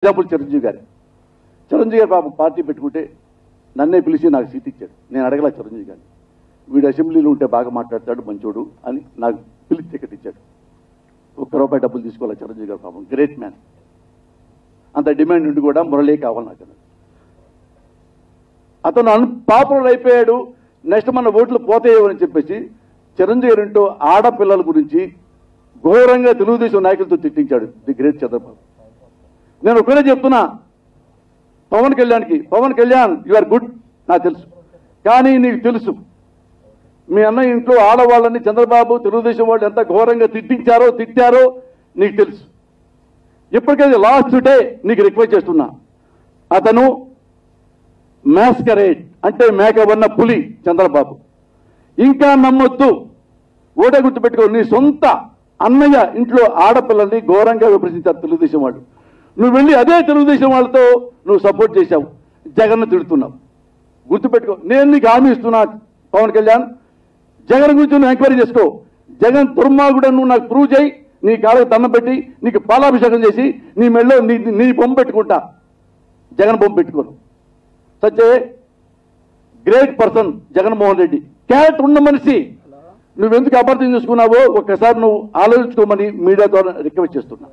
Example Chiranjeevi గారు పాపం party పెట్టుకుంటే నన్నే పిలిచి నాకు సీట్ ఇచ్చాడు. నేను అడగల చిరంజీవి గారిని, వీడు అసెంబ్లీలో ఉంటే బాగా మాట్లాడతాడు మంచోడు అని నాకు పిలిచి టికెట్ ఇచ్చాడు. ₹1 డబ్బులు తీసుకోవాలి చిరంజీవి గారు, పాపం గ్రేట్ మ్యాన్. అంత డిమాండ్ ఉండి కూడా మురళీ కావాలి నాకు. అతను పాపులర్ అయిపోయాడు, నెక్స్ట్ మన ఓట్లు పోతాయేమని చెప్పేసి చిరంజీవి గారింటో ఆడపిల్లల గురించి ఘోరంగా తెలుగుదేశం నాయకులతో తిట్టించాడు ది గ్రేట్ చంద్రబాబు. నేను ఒకనే చెప్తున్నా, Pawan Kalyan you are good నాకు తెలుసు, కానీ నీకు తెలుసు మీ అన్న ఇంట్లో ఆడవాళ్ళని చంద్రబాబు తెలుగుదేశం వాళ్ళు ఎంత ఘోరంగా తిట్టారో నీకు తెలుసు. ఇప్పటికైతే లాస్ట్ డే నీకు రిక్వెస్ట్ చేస్తున్నా, అతను మ్యాస్కరేడ్ అంటే మేకవన్న పులి చంద్రబాబు. ఇంకా నమ్మొద్దు, ఓటే గుర్తుపెట్టుకో, నీ సొంత అన్నయ్య ఇంట్లో ఆడపిల్లల్ని ఘోరంగా విమర్శించారు తెలుగుదేశం వాళ్ళు. నువ్వు వెళ్ళి అదే తెలుగుదేశం వాళ్ళతో నువ్వు సపోర్ట్ చేశావు, జగన్ను తిడుతున్నావు. గుర్తుపెట్టుకో, నేను నీకు హామీ ఇస్తున్నా పవన్ కళ్యాణ్, జగన్ గురించి నువ్వు ఎంక్వైరీ చేసుకో. జగన్ దుర్మార్గుడని నువ్వు నాకు ప్రూవ్ చేయి, నీ కాళ్ళకు దండం పెట్టి నీకు పాలాభిషేకం చేసి నీ మెళ్ళో నీ బొమ్మ పెట్టుకుంటా, జగన్ బొమ్మ పెట్టుకోను. Such a great person Jaganmohan Reddy, character ఉన్న మనిషి. నువ్వెందుకు అపార్థం చేసుకున్నావో ఒక్కసారి నువ్వు ఆలోచించుకోమని మీడియా ద్వారా రిక్వెస్ట్ చేస్తున్నా.